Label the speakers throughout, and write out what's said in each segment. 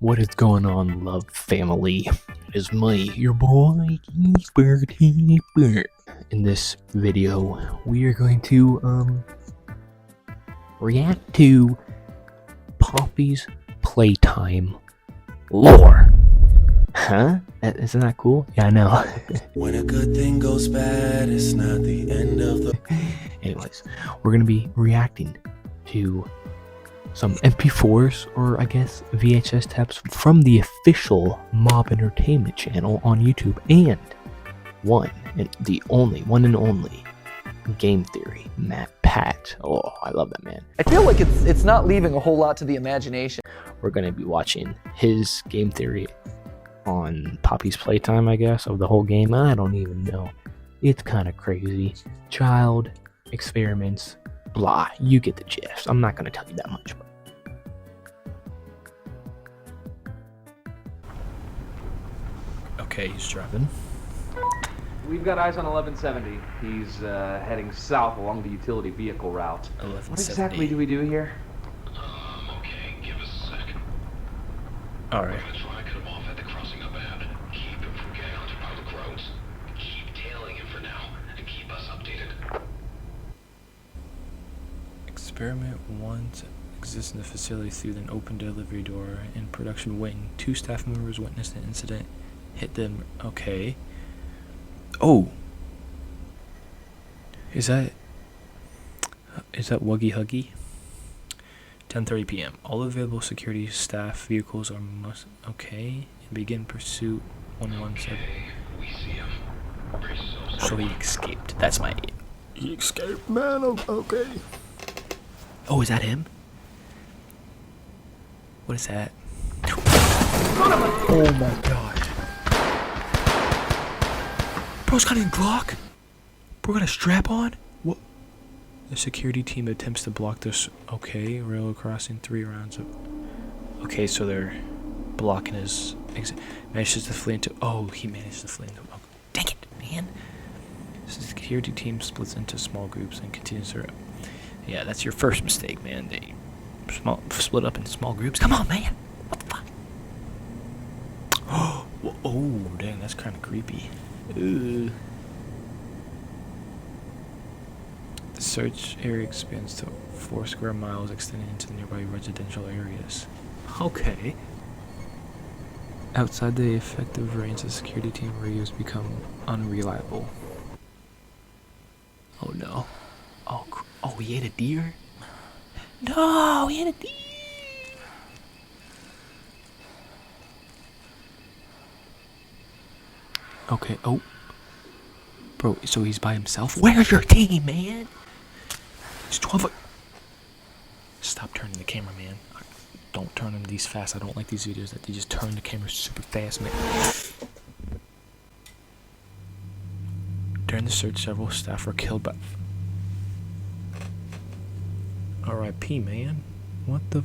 Speaker 1: What is going on, love family? It is me, your boy, Keeper. In this video, we are going to react to Poppy's Playtime lore. Huh? Isn't that cool? Yeah, I know.
Speaker 2: When a good thing goes bad, it's not the end of the...
Speaker 1: Anyways, we're gonna be reacting to some MP4s, or I guess VHS tapes from the official Mob Entertainment channel on YouTube, and one and only Game Theory, Matt Pat. Oh, I love that man.
Speaker 3: I feel like it's not leaving a whole lot to the imagination.
Speaker 1: We're gonna be watching his Game Theory on Poppy's Playtime, I guess, of the whole game. I don't even know. It's kind of crazy. Child experiments, blah. You get the gist. I'm not gonna tell you that much. Okay, he's driving.
Speaker 4: We've got eyes on 1170. He's heading south along the utility vehicle route.
Speaker 1: 1170.
Speaker 4: What exactly do we do here?
Speaker 5: Okay, give us a sec.
Speaker 1: All right.
Speaker 5: We're gonna try cut him off at the crossing up ahead. Keep him from getting onto public roads. Keep tailing him for now, and keep us updated.
Speaker 1: Experiment 1 exists in the facility through an open delivery door in production wing. 2 staff members witnessed the incident. Hit them. Okay. Oh. Is that Wuggy Huggy? 10:30 p.m. All available security staff vehicles are okay. Begin pursuit 117.
Speaker 5: We see him. Brace yourselves.
Speaker 1: So he escaped. That's my. He escaped, man. Okay. Oh, is that him? What is that? Oh my gosh. Bro's got a Glock? Bro got a strap on? What? The security team attempts to block this. Okay, railroad crossing 3 rounds of. Okay, so they're blocking his exit. Manages to flee into. Oh, he managed to flee into. Oh, dang it, man. The security team splits into small groups and continues their. Yeah, that's your first mistake, man. They split up into small groups. Come on, man. What the fuck? Oh, dang, that's kind of creepy. The search area expands to 4 square miles, extending into the nearby residential areas. Okay. Outside the effective range, the security team radios become unreliable. Oh no. Oh, he ate a deer? No, he ate a deer! Okay, oh. Bro, so he's by himself? Where's your team, man? It's 12. Stop turning the camera, man. Don't turn them these fast. I don't like these videos that they just turn the camera super fast, man. During the search, several staff were killed by... R.I.P., man. What the...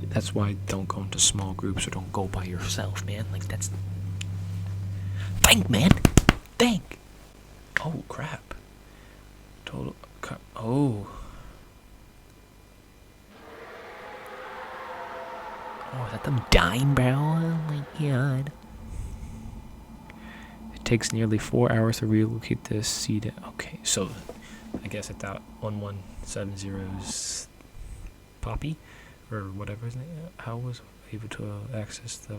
Speaker 1: That's why don't go into small groups or don't go by yourself, man. Like, that's... Think, man! Think! Oh, crap. Total... Oh. Oh, is that them dying, bro? Oh, my God. It takes nearly 4 hours to relocate this seed. Okay, so... I guess I thought 1170's Poppy? Or whatever his name. How was able to access the...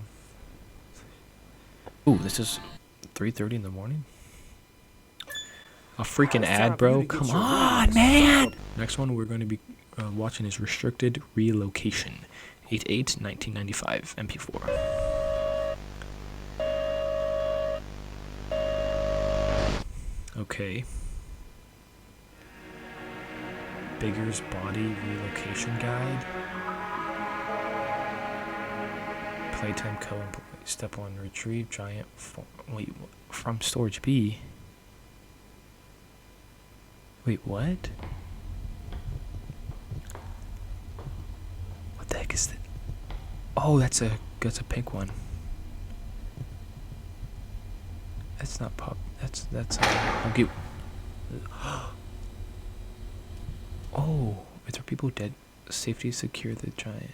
Speaker 1: Ooh, this is 3:30 in the morning? A freaking ad, bro. Come on, man! Next one we're going to be watching is Restricted Relocation. 8/8/1995, MP4. Okay. Bigger's Body Relocation Guide. Playtime code. Step 1. Retrieve giant. Wait, from storage B. Wait, what? What the heck is that? Oh, that's a pink one. That's not pop. That's okay. Oh, is there people dead? Safely secure the giant.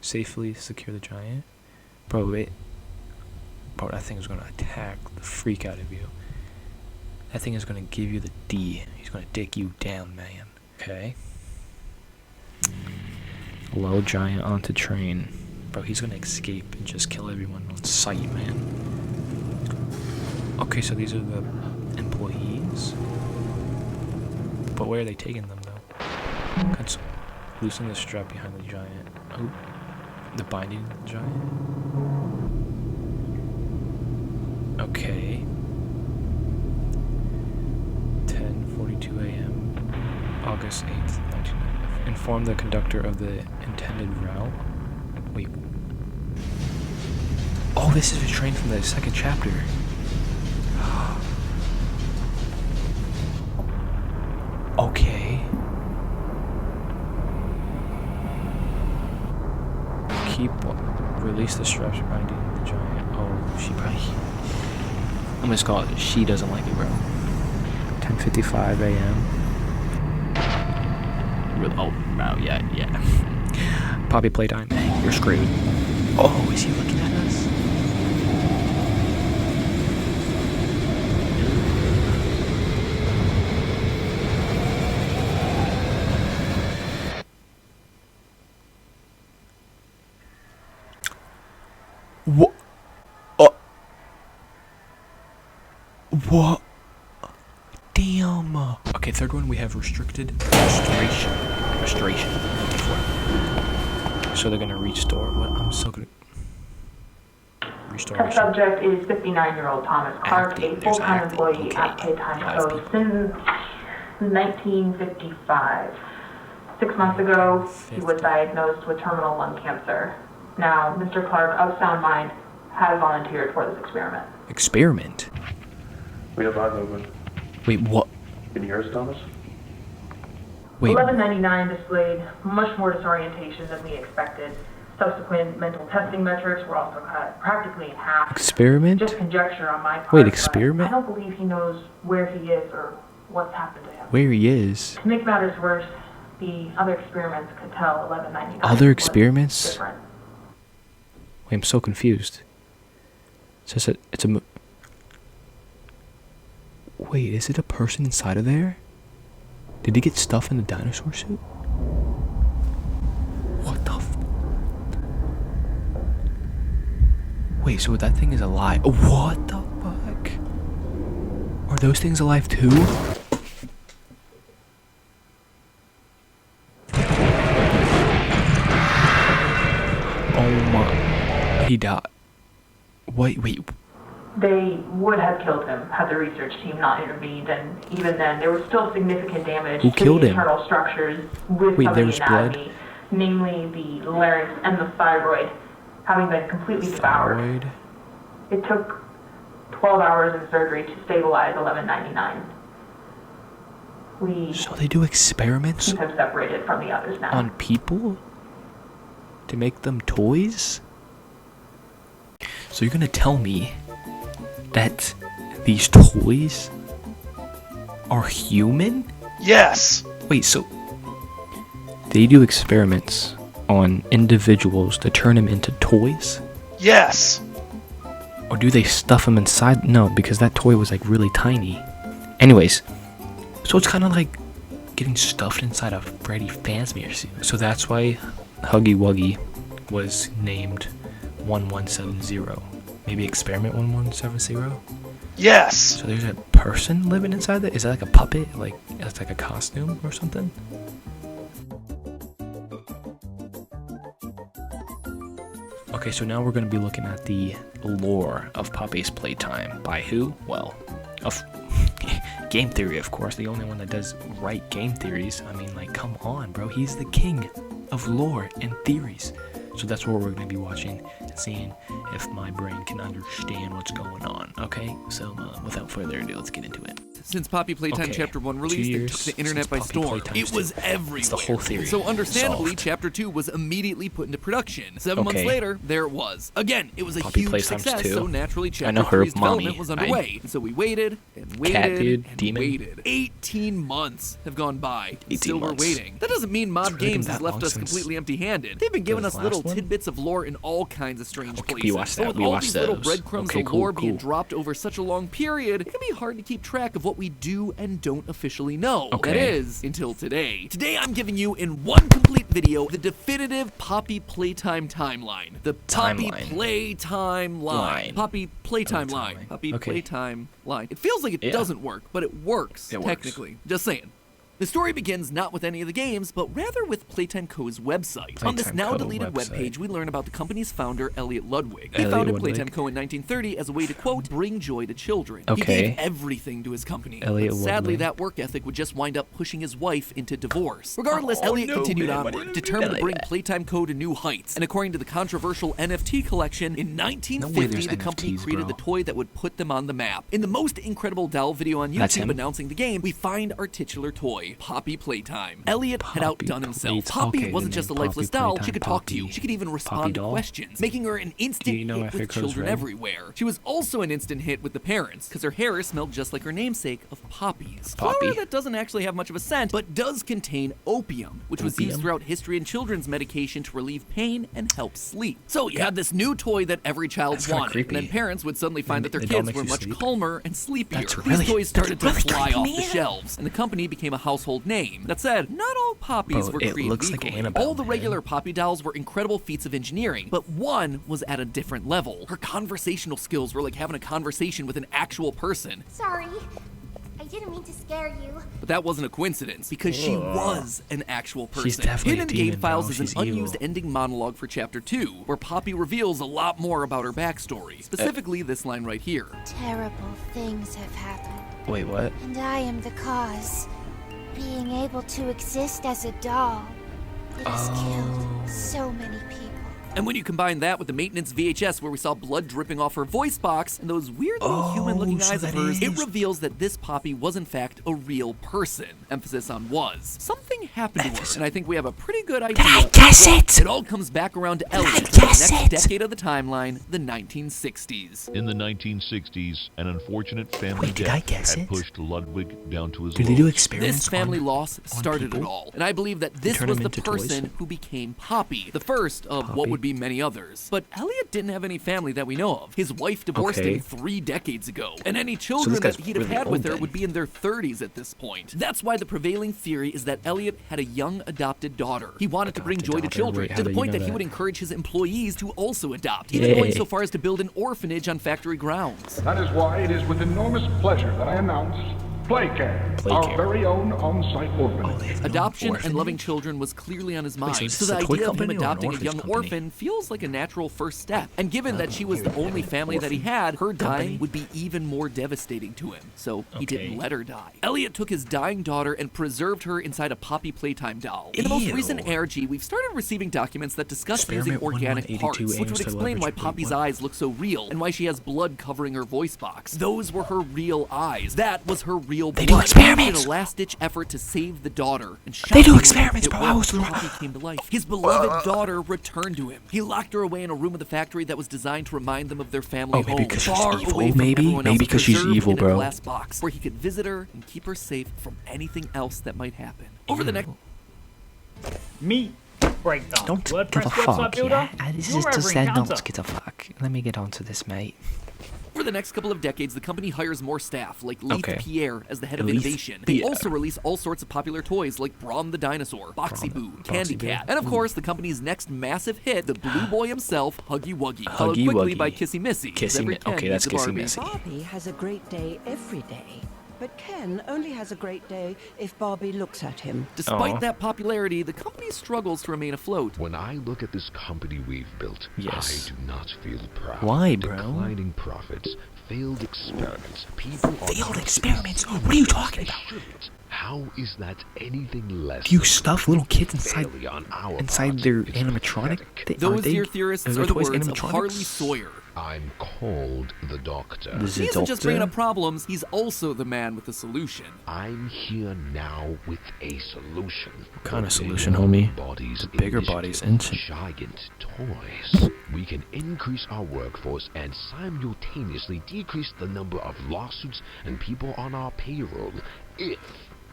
Speaker 1: Safely secure the giant? Bro, wait. Bro, that thing is gonna attack the freak out of you. That thing is gonna give you the D. He's gonna dick you down, man. Okay. Low giant onto train. Bro, he's gonna escape and just kill everyone on sight, man. Okay, so these are the employees. But where are they taking them, though? Let's loosen the strap behind the giant. Oh, the binding giant. Okay. 10:42 a.m. August 8th, 1995. Inform the conductor of the intended route. Wait. Oh, this is a train from the second chapter. Okay. Release the straps binding the giant. Oh, she probably. I'm gonna just call it. She doesn't like it, bro. 10:55 a.m. Oh, wow, yeah. Poppy Playtime. You're screwed. Oh, is he looking at us? What? What? Damn. Okay, third one we have restricted restoration. So they're gonna restore. What? I'm so good. Restoration.
Speaker 6: The subject is 59-year-old Thomas Clark, a full-time employee at Playtime Co. since 1955. 6 months ago, he was diagnosed with terminal lung cancer. Now, Mr. Clark, of sound mind, has volunteered for this experiment.
Speaker 1: Experiment?
Speaker 7: We have eyes open.
Speaker 1: Wait, what?
Speaker 7: Can you hear us, Thomas?
Speaker 1: Wait.
Speaker 6: 1199 displayed much more disorientation than we expected. Subsequent mental testing metrics were also cut practically in half.
Speaker 1: Experiment?
Speaker 6: Just conjecture on my part.
Speaker 1: Wait, experiment?
Speaker 6: I don't believe he knows where he is or what's happened to him.
Speaker 1: Where he is?
Speaker 6: To make matters worse, the other experiments could tell 1199.
Speaker 1: Other experiments?
Speaker 6: Different.
Speaker 1: Wait, I'm so confused. It says it's a. Wait, is it a person inside of there? Did he get stuff in the dinosaur suit? What the f... Wait, so that thing is alive. What the fuck? Are those things alive too? Oh my... He died. Wait.
Speaker 6: They would have killed him had the research team not intervened, and even then, there was still significant damage
Speaker 1: Who
Speaker 6: to
Speaker 1: killed
Speaker 6: the
Speaker 1: him?
Speaker 6: internal structures with
Speaker 1: Wait,
Speaker 6: some of
Speaker 1: there
Speaker 6: the
Speaker 1: was blood?
Speaker 6: anatomy, namely the larynx and the thyroid, having been completely devoured.
Speaker 1: Thyroid?
Speaker 6: It took 12 hours in surgery to stabilize 1199. We
Speaker 1: So they do experiments
Speaker 6: keep him separated from the others now.
Speaker 1: on people? To make them toys? So you're gonna tell me that these toys are human?
Speaker 8: Yes!
Speaker 1: Wait, so they do experiments on individuals to turn them into toys?
Speaker 8: Yes!
Speaker 1: Or do they stuff them inside? No, because that toy was like really tiny. Anyways, so it's kind of like getting stuffed inside a Freddy Fazbear suit. So that's why Huggy Wuggy was named 1170. Maybe Experiment 1170?
Speaker 8: Yes!
Speaker 1: So there's a person living inside that? Is that like a puppet? Like, it's like a costume or something? Okay, so now we're going to be looking at the lore of Poppy's Playtime. By who? Well, of game theory, of course. The only one that does write game theories. I mean, like, come on, bro. He's the king of lore and theories. So that's what we're going to be watching and seeing if my brain can understand what's going on. Okay, so without further ado, let's get into it.
Speaker 9: exist. Since Poppy Playtime
Speaker 1: Okay,
Speaker 9: Chapter 1
Speaker 1: 2
Speaker 9: released, it
Speaker 1: years
Speaker 9: took the internet
Speaker 1: since
Speaker 9: by
Speaker 1: Poppy
Speaker 9: storm.
Speaker 1: Playtime
Speaker 9: It was
Speaker 1: too.
Speaker 9: everywhere.
Speaker 1: It's the whole theory.
Speaker 9: So understandably,
Speaker 1: Solved.
Speaker 9: Chapter 2 was immediately put into production. 7 months
Speaker 1: Okay.
Speaker 9: later, there it was. Again, it was a
Speaker 1: Poppy
Speaker 9: huge
Speaker 1: Playtime's
Speaker 9: success,
Speaker 1: 2.
Speaker 9: so naturally
Speaker 1: I
Speaker 9: Chapter
Speaker 1: know her
Speaker 9: 3's development
Speaker 1: mommy.
Speaker 9: was underway. And so we waited and waited
Speaker 1: Cat dude,
Speaker 9: and
Speaker 1: demon.
Speaker 9: waited. 18 months have gone by.
Speaker 1: 18
Speaker 9: Still we're
Speaker 1: months.
Speaker 9: waiting. That doesn't mean Mob
Speaker 1: It's really
Speaker 9: Games
Speaker 1: been
Speaker 9: has
Speaker 1: that
Speaker 9: left
Speaker 1: long
Speaker 9: us
Speaker 1: since
Speaker 9: completely empty-handed. They've been giving us
Speaker 1: the
Speaker 9: little
Speaker 1: last one?
Speaker 9: tidbits of lore in all kinds of strange
Speaker 1: Okay,
Speaker 9: places.
Speaker 1: we watched
Speaker 9: So
Speaker 1: that.
Speaker 9: with
Speaker 1: We
Speaker 9: all
Speaker 1: watched
Speaker 9: these little
Speaker 1: those.
Speaker 9: breadcrumbs
Speaker 1: Okay,
Speaker 9: of lore
Speaker 1: cool,
Speaker 9: being
Speaker 1: cool.
Speaker 9: dropped over such a long period, it can be hard to keep track of what we do and don't officially know.
Speaker 1: Okay.
Speaker 9: That is, until today. Today I'm giving you in one complete video the definitive Poppy Playtime timeline. The Poppy
Speaker 1: Timeline.
Speaker 9: Playtime line.
Speaker 1: Line.
Speaker 9: Poppy Playtime
Speaker 1: Oh,
Speaker 9: line.
Speaker 1: timeline.
Speaker 9: Poppy
Speaker 1: Okay.
Speaker 9: Playtime line. It feels like it
Speaker 1: Yeah.
Speaker 9: doesn't work, but it works,
Speaker 1: It works.
Speaker 9: technically. Just saying. The story begins not with any of the games, but rather with Playtime Co.'s website. On this
Speaker 1: Playtime
Speaker 9: now
Speaker 1: Co.
Speaker 9: deleted
Speaker 1: website.
Speaker 9: webpage, we learn about the company's founder, Elliot Ludwig. He
Speaker 1: Elliot
Speaker 9: founded
Speaker 1: Ludwig.
Speaker 9: Playtime Co. in 1930 as a way to, quote, bring joy to children. He
Speaker 1: Okay.
Speaker 9: gave everything to his company.
Speaker 1: Elliot
Speaker 9: But sadly,
Speaker 1: Ludwig.
Speaker 9: that work ethic would just wind up pushing his wife into divorce. Regardless,
Speaker 1: Oh,
Speaker 9: Elliot
Speaker 1: no,
Speaker 9: continued
Speaker 1: man, why
Speaker 9: onward,
Speaker 1: didn't we do
Speaker 9: determined
Speaker 1: that
Speaker 9: to bring
Speaker 1: like that?
Speaker 9: Playtime Co. to new heights. And according to the controversial NFT collection, in 1950,
Speaker 1: there's
Speaker 9: the company
Speaker 1: NFTs,
Speaker 9: created
Speaker 1: bro.
Speaker 9: the toy that would put them on the map. In the most incredible doll video on
Speaker 1: That's
Speaker 9: YouTube
Speaker 1: him?
Speaker 9: announcing the game, we find our titular toy, Poppy Playtime. Elliot had
Speaker 1: Poppy
Speaker 9: outdone himself.
Speaker 1: Playtime.
Speaker 9: Poppy
Speaker 1: Okay,
Speaker 9: wasn't
Speaker 1: the
Speaker 9: just a
Speaker 1: name
Speaker 9: lifeless
Speaker 1: Poppy
Speaker 9: doll, she
Speaker 1: Playtime,
Speaker 9: could talk to you.
Speaker 1: Poppy-
Speaker 9: She could even
Speaker 1: Poppy
Speaker 9: respond to
Speaker 1: doll?
Speaker 9: questions, making her an instant
Speaker 1: you know
Speaker 9: hit
Speaker 1: if it
Speaker 9: with
Speaker 1: goes
Speaker 9: children
Speaker 1: red?
Speaker 9: everywhere. She was also an instant hit with the parents, because her hair smelled just like her namesake of poppies.
Speaker 1: Poppy.
Speaker 9: Flower that doesn't actually have much of a scent, but does contain opium, which was used
Speaker 1: Opium?
Speaker 9: throughout history in children's medication to relieve pain and help sleep. So you had this new toy that every child
Speaker 1: That's kinda
Speaker 9: wanted, and then
Speaker 1: creepy.
Speaker 9: parents would suddenly find that their
Speaker 1: They don't
Speaker 9: kids
Speaker 1: make
Speaker 9: were
Speaker 1: you
Speaker 9: much
Speaker 1: sleep?
Speaker 9: calmer and sleepier.
Speaker 1: That's
Speaker 9: These
Speaker 1: really-
Speaker 9: toys started to
Speaker 1: that's really
Speaker 9: fly off
Speaker 1: creepy,
Speaker 9: the
Speaker 1: man.
Speaker 9: shelves, and the company became a household name. That said, not all poppies
Speaker 1: Bro,
Speaker 9: were
Speaker 1: it
Speaker 9: created
Speaker 1: looks like
Speaker 9: equally.
Speaker 1: Annabelle,
Speaker 9: All the
Speaker 1: man.
Speaker 9: regular Poppy dolls were incredible feats of engineering, but one was at a different level. Her conversational skills were like having a conversation with an actual person.
Speaker 10: Sorry. I didn't mean to scare you.
Speaker 9: But that wasn't a coincidence, because she was an actual person.
Speaker 1: She's definitely
Speaker 9: Hidden
Speaker 1: a
Speaker 9: in Game
Speaker 1: demon,
Speaker 9: Files
Speaker 1: bro.
Speaker 9: is an
Speaker 1: She's
Speaker 9: unused
Speaker 1: evil.
Speaker 9: ending monologue for Chapter 2, where Poppy reveals a lot more about her backstory. Specifically, this line right here.
Speaker 10: Terrible things have happened,
Speaker 1: Wait, what?
Speaker 10: and I am the cause. Being able to exist as a doll, it has killed so many people.
Speaker 9: And when you combine that with the maintenance VHS where we saw blood dripping off her voice box and those weird little human-looking
Speaker 1: so
Speaker 9: eyes of
Speaker 1: that
Speaker 9: hers, it
Speaker 1: is-
Speaker 9: reveals that this Poppy was in fact a real person. Emphasis on was. Something happened to her, and I think we have a pretty good idea.
Speaker 1: I guess
Speaker 9: of what.
Speaker 1: it?
Speaker 9: It all comes back around to Elliot, the
Speaker 1: guess
Speaker 9: next
Speaker 1: it?
Speaker 9: decade of the timeline, the 1960s.
Speaker 11: In the 1960s, an unfortunate family
Speaker 1: Wait, did I
Speaker 11: death
Speaker 1: guess
Speaker 11: had
Speaker 1: it?
Speaker 11: pushed Ludwig down to his
Speaker 1: Do they do
Speaker 11: lowest.
Speaker 1: experiments
Speaker 9: This family
Speaker 1: on,
Speaker 9: loss started it
Speaker 1: people?
Speaker 9: all, and I believe that this
Speaker 1: turn
Speaker 9: was
Speaker 1: them
Speaker 9: the
Speaker 1: into toys?
Speaker 9: person who became Poppy, the first of what
Speaker 1: Poppy?
Speaker 9: would be many others. But Elliot didn't have any family that we know of. His wife divorced
Speaker 1: Okay.
Speaker 9: him 3 decades ago, and any children
Speaker 1: this guy's
Speaker 9: that he'd have
Speaker 1: really
Speaker 9: had with
Speaker 1: old
Speaker 9: her
Speaker 1: then.
Speaker 9: would be in their 30s at this point. That's why the prevailing theory is that Elliot had a young adopted daughter. He wanted to bring
Speaker 1: Adopted
Speaker 9: joy to
Speaker 1: daughter?
Speaker 9: children,
Speaker 1: Wait, how
Speaker 9: to the
Speaker 1: do you
Speaker 9: point
Speaker 1: know
Speaker 9: that he
Speaker 1: that?
Speaker 9: would encourage his employees to also adopt, even going
Speaker 1: Yay.
Speaker 9: so far as to build an orphanage on factory grounds.
Speaker 12: That is why it is with enormous pleasure that I announce Playcare,
Speaker 1: Playcare.
Speaker 12: our very own on-site orphanage.
Speaker 9: Adoption and loving children was clearly on his mind,
Speaker 1: so
Speaker 9: so
Speaker 1: is
Speaker 9: the
Speaker 1: this a toy
Speaker 9: idea of him
Speaker 1: company or an
Speaker 9: adopting a
Speaker 1: orphanage
Speaker 9: young
Speaker 1: company?
Speaker 9: orphan feels like a natural first step. And given that she was the only family that he had, her dying would be even more devastating to him, so he didn't
Speaker 1: Okay.
Speaker 9: let her die. Elliot took his dying daughter and preserved her inside a Poppy Playtime doll. In the most
Speaker 1: Ew.
Speaker 9: recent ARG, we've started receiving documents that discuss
Speaker 1: Experiment
Speaker 9: using organic
Speaker 1: 1182
Speaker 9: parts, which
Speaker 1: aims
Speaker 9: would
Speaker 1: to
Speaker 9: explain why
Speaker 1: leverage- wait,
Speaker 9: Poppy's
Speaker 1: what?
Speaker 9: eyes look so real, and why she has blood covering her voice box. Those were her real eyes. That was her real blood.
Speaker 1: They do experiments.
Speaker 9: In a last-ditch effort to save the daughter. And
Speaker 1: They do
Speaker 9: shockingly,
Speaker 1: experiments,
Speaker 9: it
Speaker 1: bro. I
Speaker 9: worked.
Speaker 1: was-
Speaker 9: Poppy came to life. His beloved daughter returned to him. He locked her away in a room of the factory that was designed to remind them of their family
Speaker 1: Oh, maybe
Speaker 9: home,
Speaker 1: because she's
Speaker 9: far
Speaker 1: evil,
Speaker 9: away from
Speaker 1: maybe?
Speaker 9: everyone
Speaker 1: Maybe
Speaker 9: else,
Speaker 1: because she's
Speaker 9: preserved
Speaker 1: evil,
Speaker 9: in
Speaker 1: bro.
Speaker 9: a glass box where he could visit her and keep her safe from anything else that might happen. Over the next
Speaker 13: Meat breakdown.
Speaker 1: Don't give
Speaker 13: WordPress
Speaker 1: a
Speaker 13: website
Speaker 1: fuck,
Speaker 13: builder.
Speaker 1: yeah? This
Speaker 13: Your
Speaker 1: is just
Speaker 13: every
Speaker 1: said
Speaker 13: encounter.
Speaker 1: don't give a fuck. Let me get on to this, mate.
Speaker 9: For the next couple of decades, the company hires more staff, like Leith
Speaker 1: Okay.
Speaker 9: Pierre as the head of
Speaker 1: Leith
Speaker 9: innovation. They
Speaker 1: Pierre.
Speaker 9: also release all sorts of popular toys like Brawn the Dinosaur, Boxy Boo, Candy
Speaker 1: Boxy Boo.
Speaker 9: Cat, and of course the company's next massive hit, the Blue Boy himself, Huggy Wuggy, followed
Speaker 1: Huggy
Speaker 9: quickly
Speaker 1: Wuggy.
Speaker 9: by Kissy Missy. as
Speaker 1: Kissy
Speaker 9: every
Speaker 1: Mi-
Speaker 9: Ken
Speaker 1: okay,
Speaker 9: needs
Speaker 1: that's
Speaker 9: a
Speaker 1: Kissy
Speaker 9: Barbie.
Speaker 1: Missy.
Speaker 14: Barbie has a great day every day, but Ken only has a great day if Barbie looks at him.
Speaker 9: Despite that popularity, the company struggles to remain afloat.
Speaker 5: When I look at this company we've built,
Speaker 1: Yes.
Speaker 5: I do not feel proud.
Speaker 1: Why, bro?
Speaker 5: Declining profits, failed experiments, people are
Speaker 1: Failed
Speaker 5: not
Speaker 1: experiments?
Speaker 5: doing
Speaker 1: What are you
Speaker 5: what
Speaker 1: talking
Speaker 5: they
Speaker 1: about?
Speaker 5: shouldn't. How is that anything less
Speaker 1: You
Speaker 5: than
Speaker 1: stuff little kids inside
Speaker 5: failure on our
Speaker 1: inside
Speaker 5: part?
Speaker 1: their
Speaker 5: It's
Speaker 1: animatronic?
Speaker 5: pathetic.
Speaker 1: Aren't
Speaker 9: Those
Speaker 1: they-
Speaker 9: dear theorists
Speaker 1: are
Speaker 9: are
Speaker 1: their
Speaker 9: the
Speaker 1: toys
Speaker 9: words of
Speaker 1: animatronics?
Speaker 9: Harley Sawyer,
Speaker 5: I'm called the Doctor.
Speaker 9: He isn't just bringing up problems, he's also the man with the solution.
Speaker 5: I'm here now with a solution.
Speaker 1: What kind of solution, homie?
Speaker 5: Bodies,
Speaker 1: Bigger bodies into
Speaker 5: giant toys. We can increase our workforce and simultaneously decrease the number of lawsuits and people on our payroll if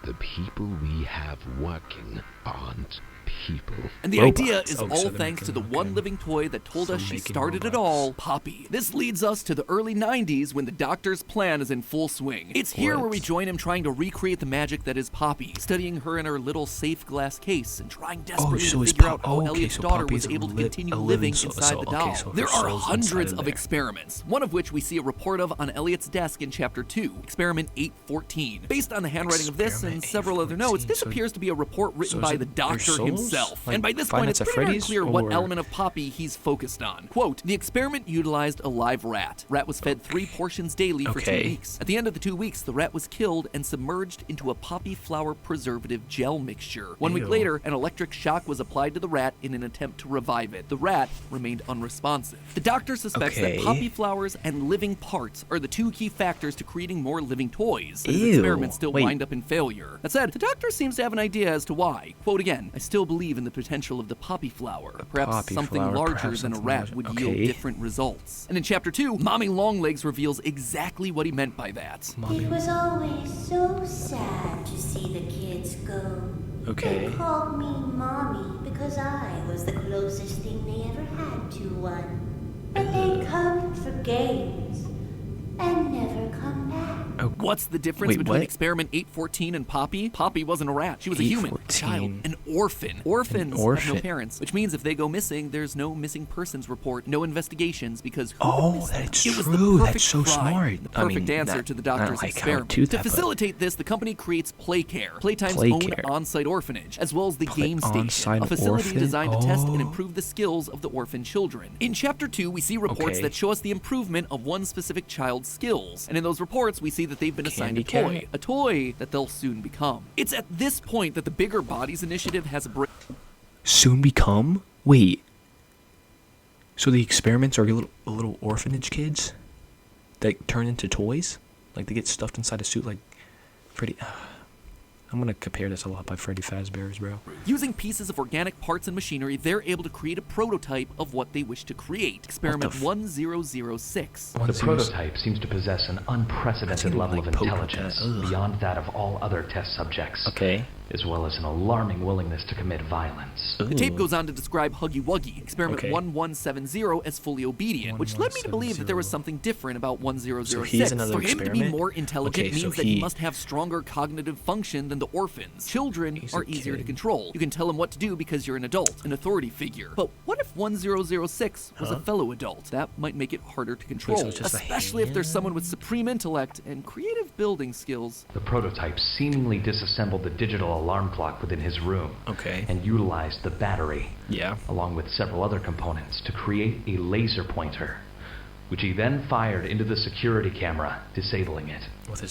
Speaker 5: the people we have working aren't people.
Speaker 9: And the idea is all thanks to the one living toy that told us she started it all, Poppy. This leads us to the early 90s when the Doctor's plan is in full swing. It's here where we join him trying to recreate the magic that is Poppy, studying her in her little safe glass case and trying desperately to figure out how Elliot's daughter was able to continue living inside the doll. There are hundreds of experiments, one of which we see a report of on Elliot's desk in Chapter 2, Experiment 814. Based on the handwriting of this and several other notes, this appears to be a report written by the Doctor himself. And by this point, it's pretty unclear what element of Poppy he's focused on. Quote, the experiment utilized a live rat. Rat was fed 3 portions daily for 2 weeks. At the end of the 2 weeks, the rat was killed and submerged into a poppy flower preservative gel mixture. 1 week later, an electric shock was applied to the rat in an attempt to revive it. The rat remained unresponsive. The Doctor suspects that poppy flowers and living parts are the 2 key factors to creating more living toys. His experiments still wind up in failure. That said, the Doctor seems to have an idea as to why. Quote again, I still believe in the potential of the poppy flower. Perhaps something larger than a rat would yield different results. And in Chapter 2, Mommy Longlegs reveals exactly what he meant by that.
Speaker 15: It was always so sad to see the kids go. They called me Mommy because I was the closest thing they ever had to one. But they'd come for games and never come back.
Speaker 9: What's the difference between Experiment 814 and Poppy? Poppy wasn't a rat. She was a human, a child, an orphan. Orphans have no parents, which means if they go missing, there's no missing persons report, no investigations, because
Speaker 1: that's true. That's so smart.
Speaker 9: The perfect answer to the Doctor's experiment. To facilitate this, the company creates Playcare, Playtime's own on-site orphanage, as well as the Game Station, a facility designed to test and improve the skills of the orphan children. In Chapter 2, we see reports that show us the improvement of one specific child's skills, and in those reports, we see that they've been assigned a toy that they'll soon become. It's at this point that the Bigger Bodies Initiative has a break.
Speaker 1: Soon become? Wait. So the experiments are little orphanage kids that turn into toys? Like they get stuffed inside a suit like Freddy. I'm gonna compare this a lot by Freddy Fazbear's, bro.
Speaker 9: Using pieces of organic parts and machinery, they're able to create a prototype of what they wish to create. Experiment 1006.
Speaker 16: The prototype seems to possess an unprecedented level of intelligence beyond that of all other test subjects. As well as an alarming willingness to commit violence.
Speaker 9: The tape goes on to describe Huggy Wuggy, Experiment 1170, as fully obedient, which led me to believe that there was something different about 1006. For him to be more intelligent means that he must have stronger cognitive function than the orphans. Children are easier to control. You can tell him what to do because you're an adult, an authority figure. But what if 1006 was a fellow adult? That might make it harder to control, especially if there's someone with supreme intellect and creative building skills.
Speaker 16: The prototype seemingly disassembled the digital alarm clock within his room and utilized the battery along with several other components to create a laser pointer, which he then fired into the security camera, disabling it.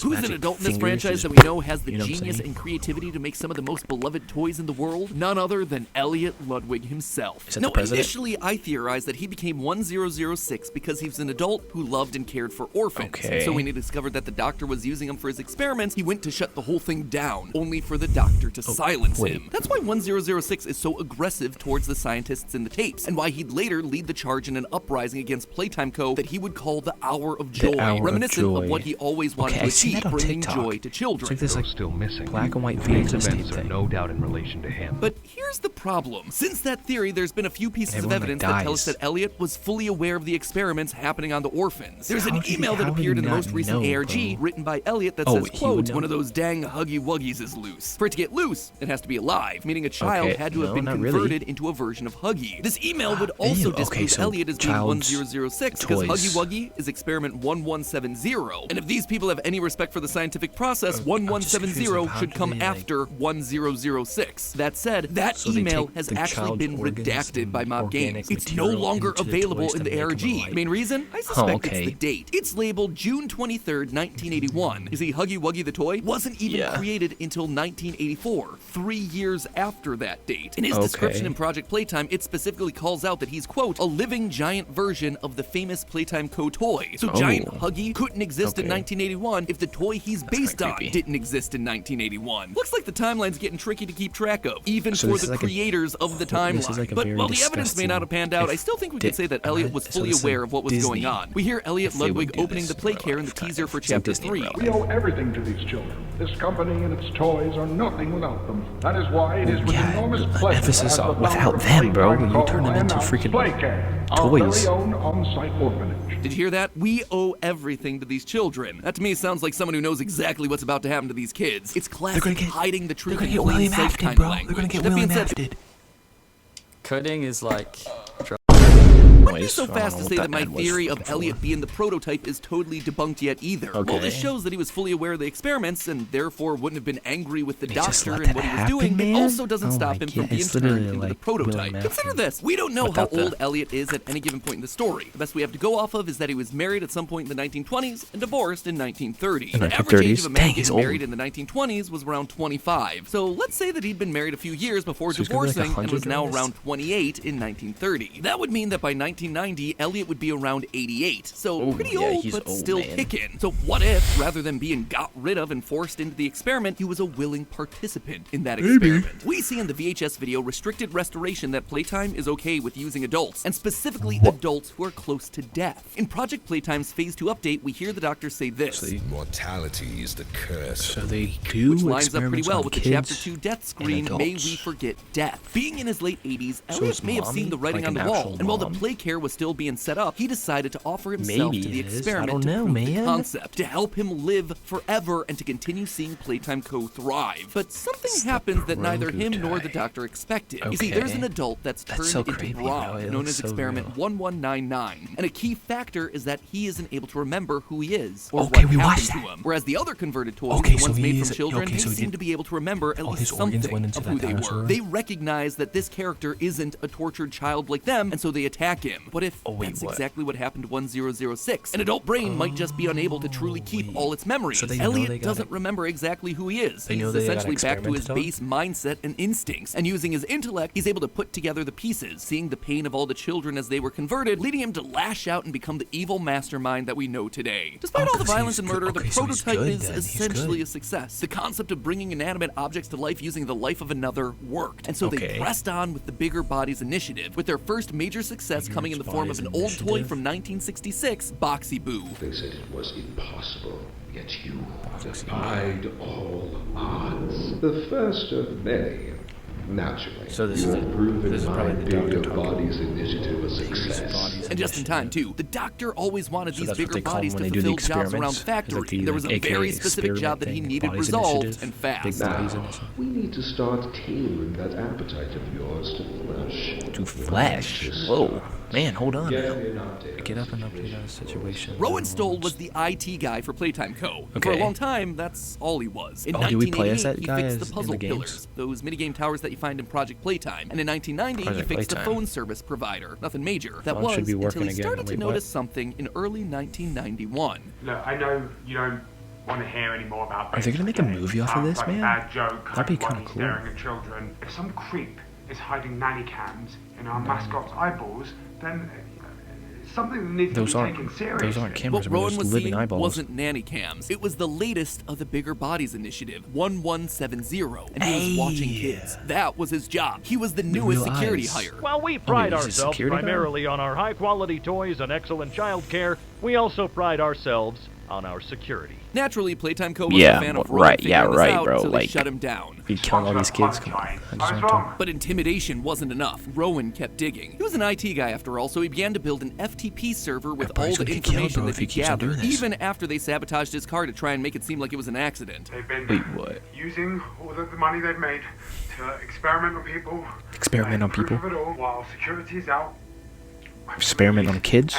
Speaker 9: Who's an adult in this franchise that we know has the genius and creativity to make some of the most beloved toys in the world? None other than Elliot Ludwig himself.
Speaker 1: Is that the president?
Speaker 9: Initially I theorized that he became 1006 because he was an adult who loved and cared for orphans. And so when he discovered that the Doctor was using him for his experiments, he went to shut the whole thing down, only for the Doctor to silence him. That's why 1006 is so aggressive towards the scientists in the tapes, and why he'd later lead the charge in an uprising against Playtime Co. that he would call the Hour of Joy, reminiscent of what he always wanted to achieve, bringing joy to children.
Speaker 1: It's like this
Speaker 16: still missing.
Speaker 1: Black and white
Speaker 16: These
Speaker 1: videos
Speaker 16: events are no doubt in relation to him.
Speaker 9: But here's the problem. Since that theory, there's been a few pieces of evidence that tell us that Elliot was fully aware of the experiments happening on the orphans. There's an email that appeared in the most recent ARG written by Elliot that says, quote, one of those dang Huggy Wuggies is loose. For it to get loose, it has to be alive, meaning a child had to have been converted into a version of Huggy. This email would also disprove Elliot as being 1006 because Huggy Wuggy is Experiment 1170. And if these people have any any respect for the scientific process, 1170 should come after 1006. That said, that email has actually been redacted by Mob Games. It's no longer available in the ARG. Main reason? I suspect it's the date. It's labeled June 23rd, 1981. You see, Huggy Wuggy the toy wasn't even created until 1984, 3 years after that date. In his description in Project Playtime, it specifically calls out that he's, quote, a living giant version of the famous Playtime Co. toy. So Giant Huggy couldn't exist in 1981 if the toy he's based on didn't exist in 1981. Looks like the timeline's getting tricky to keep track of, even for the creators of the timeline. But while the evidence may not have panned out, I still think we can say that Elliot was fully aware of what was going on. We hear Elliot Ludwig opening the play care in the teaser for Chapter 3.
Speaker 12: We owe everything to these children. This company and its toys are nothing without them. That is why it is with enormous pleasure
Speaker 1: emphasis on without them, bro. When you turn them into freaking toys.
Speaker 12: Our very own on-site orphanage.
Speaker 9: Did you hear that? We owe everything to these children. That to me sounds like someone who knows exactly what's about to happen to these kids. It's classic hiding the truth in plain sight kind of language.
Speaker 1: They're gonna get William Afted.
Speaker 17: Coding is like...
Speaker 9: Wouldn't be so fast to say that my theory of Elliot being the prototype is totally debunked yet either. Well, this shows that he was fully aware of the experiments and therefore wouldn't have been angry with the doctor and what he was doing. It also doesn't stop him from being turned into the prototype. Consider this. We don't know how old Elliot is at any given point in the story. The best we have to go off of is that he was married at some point in the 1920s and divorced in 1930. The average age of a man getting married in the 1920s was around 25. So let's say that he'd been married a few years before divorcing and was now around 28 in 1930. That would mean that by 1990, Elliot would be around 88. So pretty old, but still kicking. So what if, rather than being got rid of and forced into the experiment, he was a willing participant in that experiment? We see in the VHS video restricted restoration that Playtime is okay with using adults, and specifically adults who are close to death. In Project Playtime's Phase 2 update, we hear the doctor say this.
Speaker 18: Mortality is the curse.
Speaker 1: So they do
Speaker 9: which lines up pretty well with the Chapter 2 death screen, May We Forget Death. Being in his late 80s, Elliot may have seen the writing on the wall, and while the play care was still being set up, he decided to offer himself to the experiment to prove the concept, to help him live forever and to continue seeing Playtime Co. thrive. But something happens that neither him nor the doctor expected. You see, there's an adult that's turned into Braun, known as Experiment 1199, and a key factor is that he isn't able to remember who he is or what happened to him. Whereas the other converted toys, the ones made from children, they seem to be able to remember at least something of who they were. They recognize that this character isn't a tortured child like them, and so they attack him. But if that's exactly what happened to 1006, an adult brain might just be unable to truly keep all its memories. So Elliot doesn't remember exactly who he is. He's essentially back to his base mindset and instincts, and using his intellect, he's able to put together the pieces, seeing the pain of all the children as they were converted, leading him to lash out and become the evil mastermind that we know today. Despite all the violence and murder, the prototype is essentially a success. The concept of bringing inanimate objects to life using the life of another worked, and so they pressed on with the Bigger Bodies initiative, with their first major success coming in the form of an old toy from 1966, Boxy Boo.
Speaker 5: They said it was impossible, yet you defied all odds. The first of many. Naturally,
Speaker 1: so this
Speaker 5: you
Speaker 1: is
Speaker 5: have proven my Bigger
Speaker 1: doctor
Speaker 5: Bodies initiative a success.
Speaker 9: And just in time, too. The doctor always wanted these bigger bodies to fulfill jobs around the factory. There was a very specific job that he needed resolved, and fast.
Speaker 5: Now, we need to start tailoring that appetite of yours to flesh.
Speaker 1: To flesh? Whoa. Man, hold on. Get up and update on the situation.
Speaker 9: Rowan Stoll was the IT guy for Playtime Co. For a long time, that's all he was. In 1988, he fixed the puzzle pillars, those minigame towers that you find in Project Playtime. And in 1990, he fixed the phone service provider. Nothing major. That was until he started to notice something in early 1991.
Speaker 19: Look, I know you don't want to hear any more about this.
Speaker 1: Are they going to make a movie off of this, man?
Speaker 19: Bad joke,
Speaker 1: that'd be kind of cool.
Speaker 19: Staring at children. If some creep is hiding nanny cams in our mascot's eyeballs, then it's something that needs to be taken seriously.
Speaker 1: Those aren't cameras,
Speaker 9: what Rowan was
Speaker 1: living
Speaker 9: seeing
Speaker 1: eyeballs.
Speaker 9: wasn't nanny cams. It was the latest of the Bigger Bodies initiative, 1170, and he was watching kids. That was his job. He was the newest security hire.
Speaker 20: While we pride ourselves primarily on our high-quality toys and excellent child care, we also pride ourselves on our security.
Speaker 9: Naturally, Playtime Co. was a fan of Rowan figuring this out,
Speaker 1: bro.
Speaker 9: So they shut him down.
Speaker 1: He killed all these kids. Come on.
Speaker 9: But intimidation wasn't enough. Rowan kept digging. He was an IT guy after all, so he began to build an FTP server with all the information that he gathered, even after they sabotaged his car to try and make it seem like it was an accident.
Speaker 19: They've been using all the money they've made to experiment on people.
Speaker 1: Experiment on people?
Speaker 19: While security's out.
Speaker 1: Experiment on kids?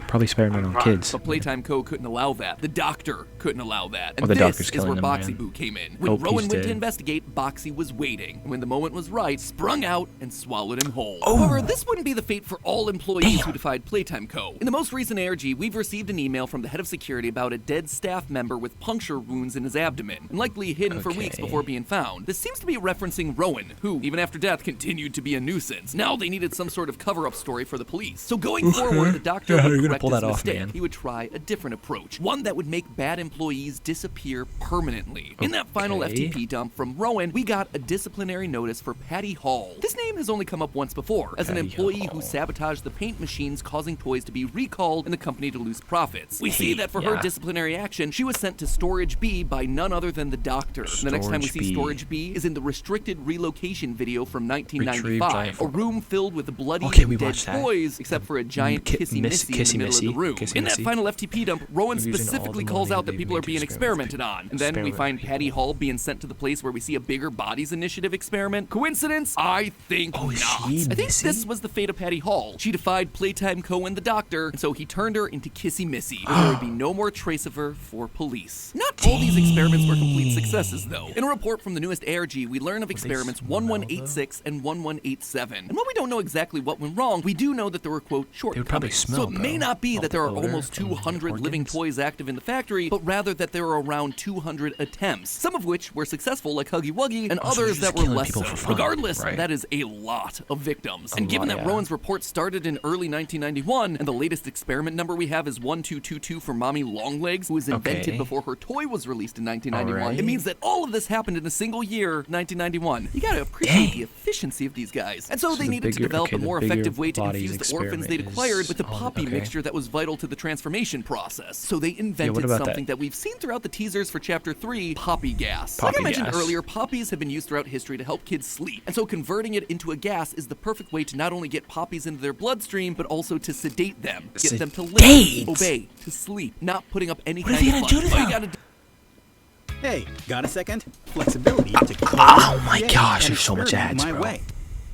Speaker 1: Probably experiment on kids.
Speaker 9: But Playtime Co. couldn't allow that. The doctor couldn't allow that. And
Speaker 1: the
Speaker 9: this
Speaker 1: doctor's
Speaker 9: is
Speaker 1: killing
Speaker 9: where
Speaker 1: them,
Speaker 9: Boxy
Speaker 1: man.
Speaker 9: Boo came in. When
Speaker 1: Hope
Speaker 9: Rowan
Speaker 1: he's
Speaker 9: went to
Speaker 1: dead.
Speaker 9: investigate, Boxy was waiting. When the moment was right, sprung out and swallowed him whole.
Speaker 1: Oh.
Speaker 9: However, this wouldn't be the fate for all employees who defied Playtime Co. In the most recent ARG, we've received an email from the head of security about a dead staff member with puncture wounds in his abdomen, and likely hidden for weeks before being found. This seems to be referencing Rowan, who, even after death, continued to be a nuisance. Now they needed some sort of cover-up story for the police. So going forward, the doctor
Speaker 1: Yeah,
Speaker 9: would
Speaker 1: you're gonna
Speaker 9: correct
Speaker 1: pull
Speaker 9: his
Speaker 1: that off,
Speaker 9: mistake.
Speaker 1: man.
Speaker 9: He would try a different approach, one that would make bad employees disappear permanently. In that final
Speaker 1: Okay.
Speaker 9: FTP dump from Rowan, we got a disciplinary notice for Patty Hall. This name has only come up once before, as an
Speaker 1: Patty
Speaker 9: employee
Speaker 1: Hall.
Speaker 9: who sabotaged the paint machines, causing toys to be recalled and the company to lose profits. We see that for her
Speaker 1: yeah.
Speaker 9: disciplinary action, she was sent to Storage B by none other than the doctor. And the next time we see Storage B is in the restricted relocation video from 1995. A room filled with bloody
Speaker 1: Okay,
Speaker 9: and
Speaker 1: we
Speaker 9: dead
Speaker 1: watched that.
Speaker 9: toys, except for a giant Kissy Missy in the middle of the room. In that final FTP dump, Rowan
Speaker 1: They're using all
Speaker 9: specifically
Speaker 1: the
Speaker 9: calls
Speaker 1: money
Speaker 9: out that
Speaker 1: they
Speaker 9: people are
Speaker 1: make to
Speaker 9: being
Speaker 1: experiment
Speaker 9: experimented on. And then we find Patty Hall being sent to the place where we see a Bigger Bodies Initiative experiment. Coincidence? I think not. I think this was the fate of Patty Hall. She defied Playtime Co. and the doctor, and so he turned her into Kissy Missy, where there would be no more trace of her for police. Not all these experiments were complete successes, though. In a report from the newest ARG, we learn of experiments 1186 and 1187. And while we don't know exactly what went wrong, we do know that there were, quote, shortcomings. So it may not be that there are almost 200 living toys active in the factory, but rather that there are around 200 attempts, some of which were successful, like Huggy Wuggy, and others that were less so. Regardless, that is a lot of victims. And given that Rowan's report started in early 1991, and the latest experiment number we have is 1222 for Mommy Longlegs, who was invented before her toy was released in 1991, it means that all of this happened in a single year, 1991. You gotta appreciate the efficiency of these guys. And so they needed to develop a more effective way to infuse the orphans they'd acquired with the Poppy mixture that was vital to the transformation process. So they invented something that we've seen throughout the teasers for Chapter 3, Poppy gas. Like I mentioned earlier, poppies have been used throughout history to help kids sleep. And so converting it into a gas is the perfect way to not only get poppies into their bloodstream, but also to sedate them. Get them to live, obey, to sleep, not putting up any kind of fun. All you gotta do.
Speaker 21: Hey, got a second? Flexibility to
Speaker 1: Oh my gosh, there's so much ads, bro.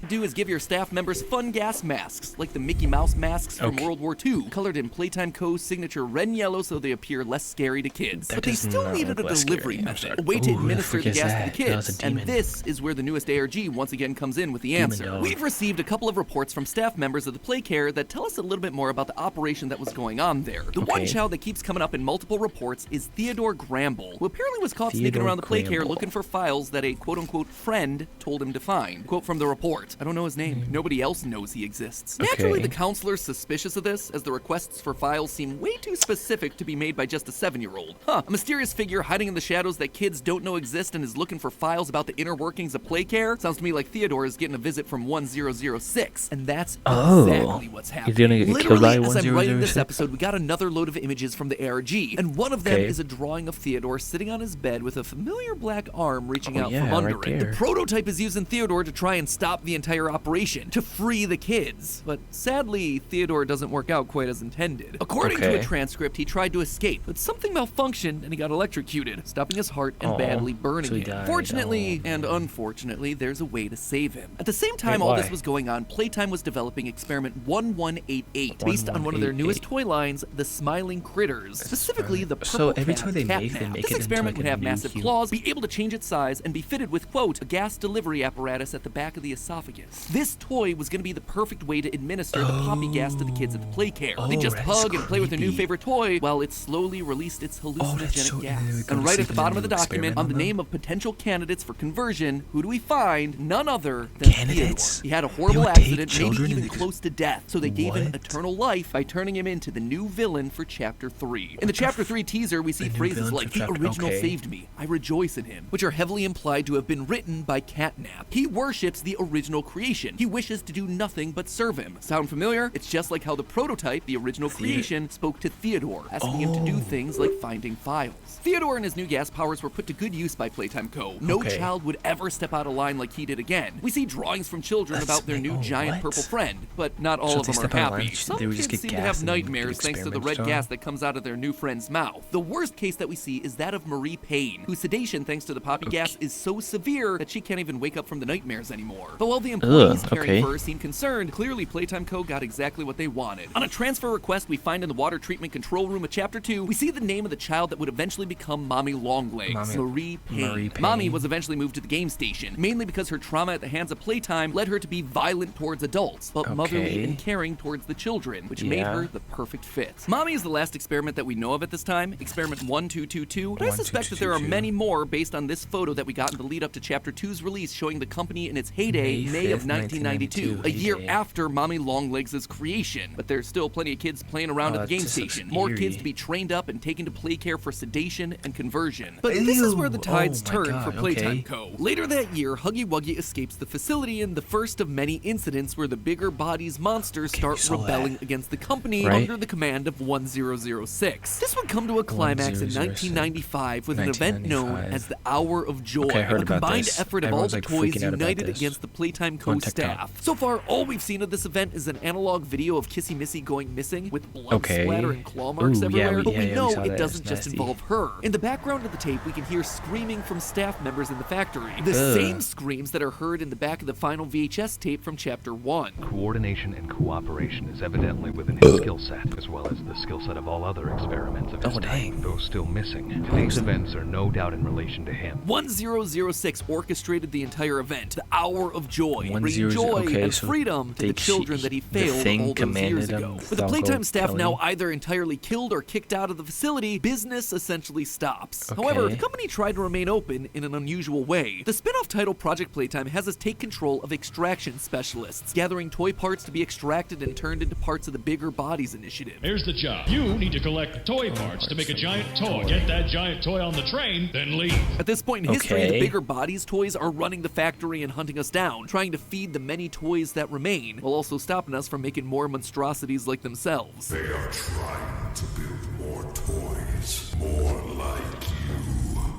Speaker 9: Do is give your staff members fun gas masks, like the Mickey Mouse masks from World War II, colored in Playtime Co.'s signature red and yellow so they appear less scary to kids. But they still needed a delivery method, a way to administer the gas to the kids. And this is where the newest ARG once again comes in with the answer. We've received a couple of reports from staff members of the Play Care that tell us a little bit more about the operation that was going on there. The one child that keeps coming up in multiple reports is Theodore Gramble, who apparently was caught sneaking around the Play Care looking for files that a quote-unquote friend told him to find. Quote from the report, I don't know his name. Nobody else knows he exists. Naturally, the counselor's suspicious of this, as the requests for files seem way too specific to be made by just a 7-year-old. A mysterious figure hiding in the shadows that kids don't know exist and is looking for files about the inner workings of Play Care? Sounds to me like Theodore is getting a visit from 1006, and that's exactly what's happening.
Speaker 1: You're gonna get killed by
Speaker 9: Literally, as I'm writing this
Speaker 1: 1006?
Speaker 9: episode, we got another load of images from the ARG, and one of them is a drawing of Theodore sitting on his bed with a familiar black arm reaching out from under it. The prototype is using Theodore to try and stop the entire operation, to free the kids. But sadly, Theodore doesn't work out quite as intended. According to a transcript, he tried to escape, but something malfunctioned and he got electrocuted, stopping his heart and badly burning him. Fortunately and unfortunately, there's a way to save him. At the same time all this was going on, Playtime was developing experiment 1188, based on one of their newest toy lines, the Smiling Critters, specifically the purple
Speaker 1: every toy they make,
Speaker 9: Catnap.
Speaker 1: it
Speaker 9: This
Speaker 1: into
Speaker 9: experiment
Speaker 1: like
Speaker 9: would
Speaker 1: a
Speaker 9: have
Speaker 1: new
Speaker 9: massive
Speaker 1: hue.
Speaker 9: claws, be able to change its size, and be fitted with, quote, a gas delivery apparatus at the back of the esophagus. This toy was going to be the perfect way to administer the Poppy gas to the kids at the Play Care. They just hug and play with their new favorite toy while it slowly released its hallucinogenic gas. And right at the bottom of the document, on the name of potential candidates for conversion, who do we find? None other than Theodore. He had a horrible accident, maybe even close to death, so they gave him eternal life by turning him into the new villain for Chapter 3. In the Chapter 3 teaser, we see phrases like, the original saved me, I rejoice in him, which are heavily implied to have been written by Catnap. He worships the original creation. He wishes to do nothing but serve him. Sound familiar? It's just like how the prototype, the original creation, spoke to Theodore, asking him to do things like finding files. Theodore and his new gas powers were put to good use by Playtime Co. No child would ever step out of line like he did again. We see drawings from children about their new giant purple friend, but not all of them are happy. Some kids seem to have nightmares thanks to the red gas that comes out of their new friend's mouth. The worst case that we see is that of Marie Payne, whose sedation thanks to the Poppy gas is so severe that she can't even wake up from the nightmares anymore. But while the the employees caring for her seemed concerned, clearly Playtime Co. got exactly what they wanted. On a transfer request we find in the water treatment control room of Chapter 2, we see the name of the child that would eventually become Mommy Longlegs, Marie Payne. Mommy was eventually moved to the game station, mainly because her trauma at the hands of Playtime led her to be violent towards adults, but motherly and caring towards the children, which made her the perfect fit. Mommy is the last experiment that we know of at this time, Experiment 1222, but I suspect that there are many more based on this photo that we got in the lead up to Chapter 2's release showing the company in its heyday, May of 1992, a year after Mommy Longlegs' creation. But there's still plenty of kids playing around at the game station, more kids to be trained up and taken to play care for sedation and conversion. But this is where the tides turn for Playtime Co. Later that year, Huggy Wuggy escapes the facility in the first of many incidents where the bigger bodies monsters start rebelling against the company under the command of 1006. This would come to a climax in 1995 with an event known as the Hour of Joy, a combined effort of all the toys united against the Playtime Co. staff. So far, all we've seen of this event is an analog video of Kissy Missy going missing with blood splatter and claw marks everywhere, but we know it doesn't just involve her. In the background of the tape, we can hear screaming from staff members in the factory, the same screams that are heard in the back of the final VHS tape from Chapter 1.
Speaker 16: Coordination and cooperation is evidently within his skill set, as well as the skill set of all other experiments of his time, though still missing. Today's events are no doubt in relation to him.
Speaker 9: 1006 orchestrated the entire event, the Hour of Joy, bringing joy and freedom to the children that he failed all those years ago. With the Playtime staff now either entirely killed or kicked out of the facility, business essentially stops. However, the company tried to remain open in an unusual way. The spin-off title Project Playtime has us take control of extraction specialists, gathering toy parts to be extracted and turned into parts of the Bigger Bodies initiative.
Speaker 2: Here's the job. You need to collect toy parts to make a giant toy. Get that giant toy on the train, then leave.
Speaker 9: At this point in history, the Bigger Bodies toys are running the factory and hunting us down, trying to feed the many toys that remain, while also stopping us from making more monstrosities like themselves.
Speaker 18: They are trying to build more toys, more like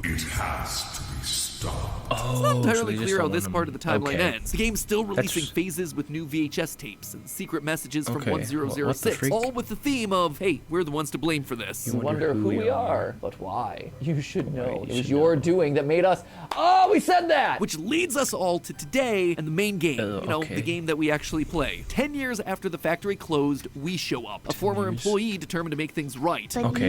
Speaker 18: you. It has to be stopped.
Speaker 9: It's not entirely clear how this part of the timeline ends. The game's still releasing phases with new VHS tapes and secret messages from 1006, all with the theme of, hey, we're the ones to blame for this.
Speaker 3: You wonder who we are, but why? You should know. It was your doing that made us, we said that!
Speaker 9: Which leads us all to today and the main game, the game that we actually play. 10 years after the factory closed, we show up. A former employee determined to make things right.
Speaker 15: But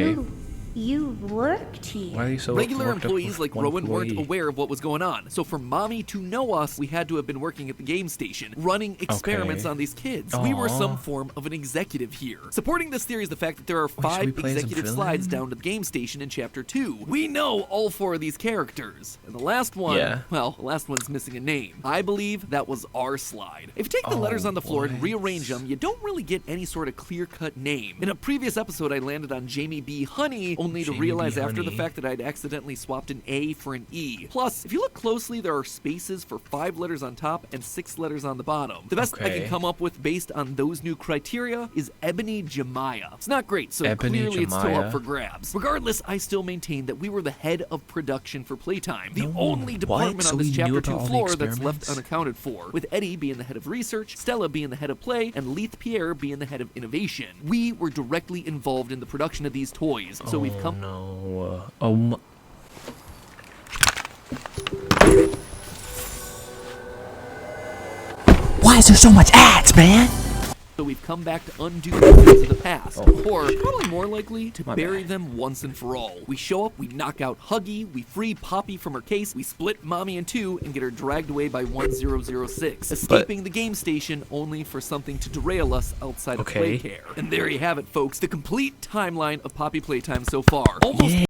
Speaker 15: you worked here.
Speaker 1: Why are you so
Speaker 9: Regular employees like Rowan weren't aware of what was going on, so for Mommy to know us, we had to have been working at the game station, running experiments on these kids. We were some form of an executive here. Supporting this theory is the fact that there are 5 executive slides down to the game station in Chapter 2. We know all 4 of these characters, and the last one, well, the last one's missing a name. I believe that was our slide. If you take the letters on the floor and rearrange them, you don't really get any sort of clear-cut name. In a previous episode, I landed on Jamie B. Honey, only to realize after the fact that I'd accidentally swapped an A for an E. Plus, if you look closely, there are spaces for 5 letters on top and 6 letters on the bottom. The best I can come up with based on those new criteria is Ebony Jemiah. It's not great, so clearly it's still up for grabs. Regardless, I still maintain that we were the head of production for Playtime, the only department on this Chapter 2 floor that's left unaccounted for, with Eddie being the head of research, Stella being the head of play, and Leith Pierre being the head of innovation. We were directly involved in the production of these toys, so we've come...
Speaker 1: Why is there so much ads, man?
Speaker 9: So we've come back to undo the things of the past, or probably more likely to bury them once and for all. We show up, we knock out Huggy, we free Poppy from her case, we split Mommy in 2 and get her dragged away by 1006, escaping the game station only for something to derail us outside of Playcare. And there you have it, folks, the complete timeline of Poppy Playtime so far. Almost